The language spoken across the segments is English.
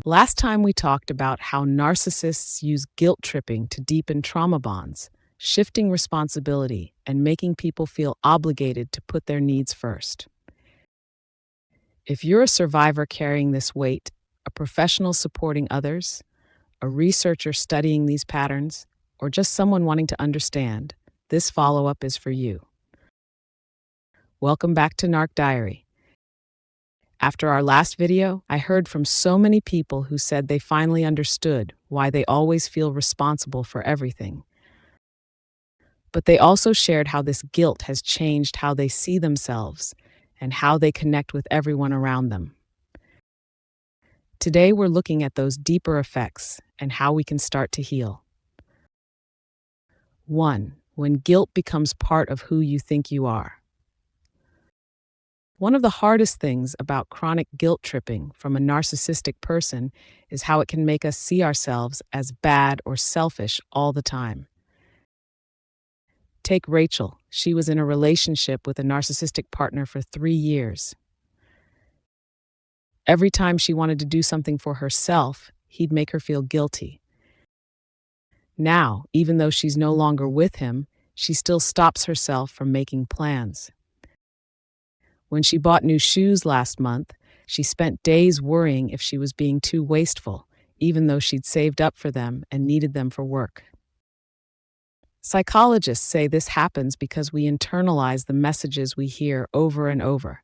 Last time we talked about how narcissists use guilt tripping to deepen trauma bonds, shifting responsibility and making people feel obligated to put their needs first. If you're a survivor carrying this weight, a professional supporting others, a researcher studying these patterns, or just someone wanting to understand, this follow-up is for you. Welcome back to Narc Diary. After our last video, I heard from so many people who said they finally understood why they always feel responsible for everything. But they also shared how this guilt has changed how they see themselves and how they connect with everyone around them. Today, we're looking at those deeper effects and how we can start to heal. 1. When guilt becomes part of who you think you are. One of the hardest things about chronic guilt tripping from a narcissistic person is how it can make us see ourselves as bad or selfish all the time. Take Rachel. She was in a relationship with a narcissistic partner for 3 years. Every time she wanted to do something for herself, he'd make her feel guilty. Now, even though she's no longer with him, she still stops herself from making plans. When she bought new shoes last month, she spent days worrying if she was being too wasteful, even though she'd saved up for them and needed them for work. Psychologists say this happens because we internalize the messages we hear over and over.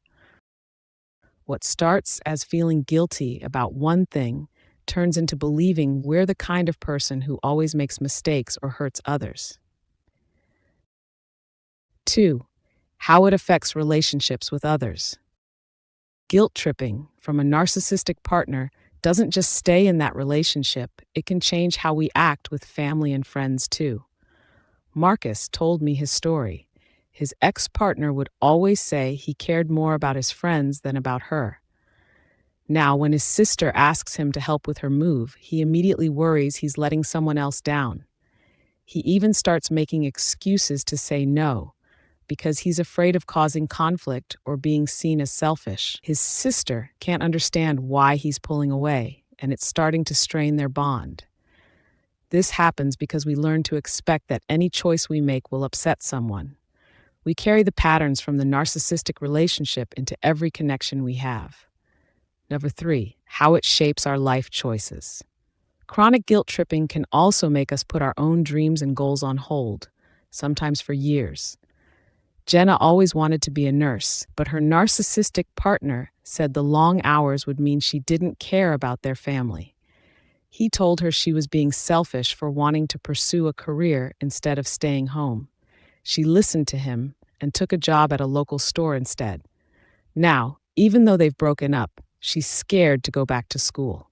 What starts as feeling guilty about one thing turns into believing we're the kind of person who always makes mistakes or hurts others. 2. How it affects relationships with others. Guilt tripping from a narcissistic partner doesn't just stay in that relationship, it can change how we act with family and friends too. Marcus told me his story. His ex-partner would always say he cared more about his friends than about her. Now, when his sister asks him to help with her move, he immediately worries he's letting someone else down. He even starts making excuses to say no, because he's afraid of causing conflict or being seen as selfish. His sister can't understand why he's pulling away, and it's starting to strain their bond. This happens because we learn to expect that any choice we make will upset someone. We carry the patterns from the narcissistic relationship into every connection we have. 3. How it shapes our life choices. Chronic guilt tripping can also make us put our own dreams and goals on hold, sometimes for years. Jenna always wanted to be a nurse, but her narcissistic partner said the long hours would mean she didn't care about their family. He told her she was being selfish for wanting to pursue a career instead of staying home. She listened to him and took a job at a local store instead. Now, even though they've broken up, she's scared to go back to school.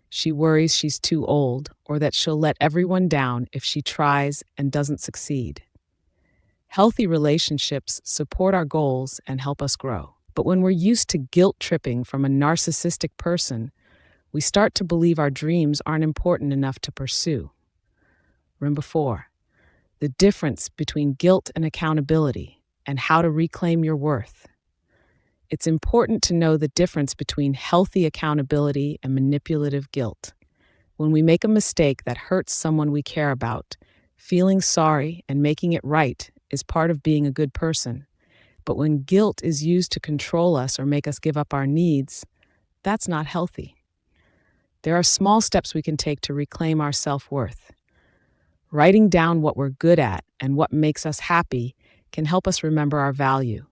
She worries she's too old or that she'll let everyone down if she tries and doesn't succeed. Healthy relationships support our goals and help us grow. But when we're used to guilt tripping from a narcissistic person, we start to believe our dreams aren't important enough to pursue. 4. The difference between guilt and accountability and how to reclaim your worth. It's important to know the difference between healthy accountability and manipulative guilt. When we make a mistake that hurts someone we care about, feeling sorry and making it right is part of being a good person. But when guilt is used to control us or make us give up our needs, that's not healthy. There are small steps we can take to reclaim our self-worth. Writing down what we're good at and what makes us happy can help us remember our value.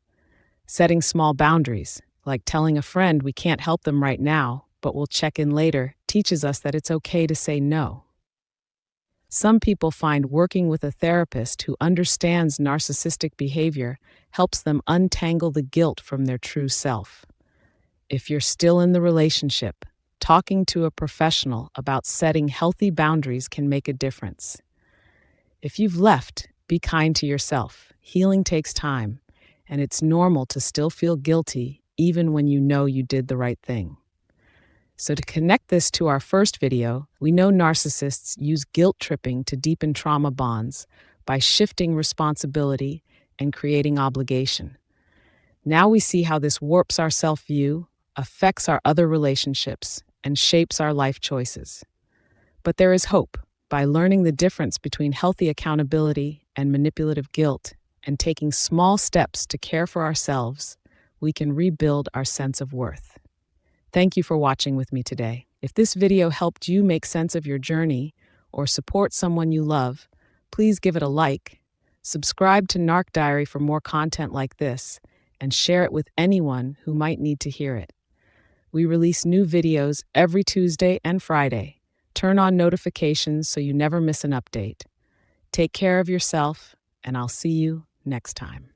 Setting small boundaries, like telling a friend we can't help them right now, but we'll check in later, teaches us that it's okay to say no. Some people find working with a therapist who understands narcissistic behavior helps them untangle the guilt from their true self. If you're still in the relationship, talking to a professional about setting healthy boundaries can make a difference. If you've left, be kind to yourself. Healing takes time, and it's normal to still feel guilty even when you know you did the right thing. So to connect this to our first video, we know narcissists use guilt tripping to deepen trauma bonds by shifting responsibility and creating obligation. Now we see how this warps our self-view, affects our other relationships, and shapes our life choices. But there is hope. By learning the difference between healthy accountability and manipulative guilt and taking small steps to care for ourselves, we can rebuild our sense of worth. Thank you for watching with me today. If this video helped you make sense of your journey or support someone you love, please give it a like, subscribe to Narc Diary for more content like this, and share it with anyone who might need to hear it. We release new videos every Tuesday and Friday. Turn on notifications so you never miss an update. Take care of yourself, and I'll see you next time.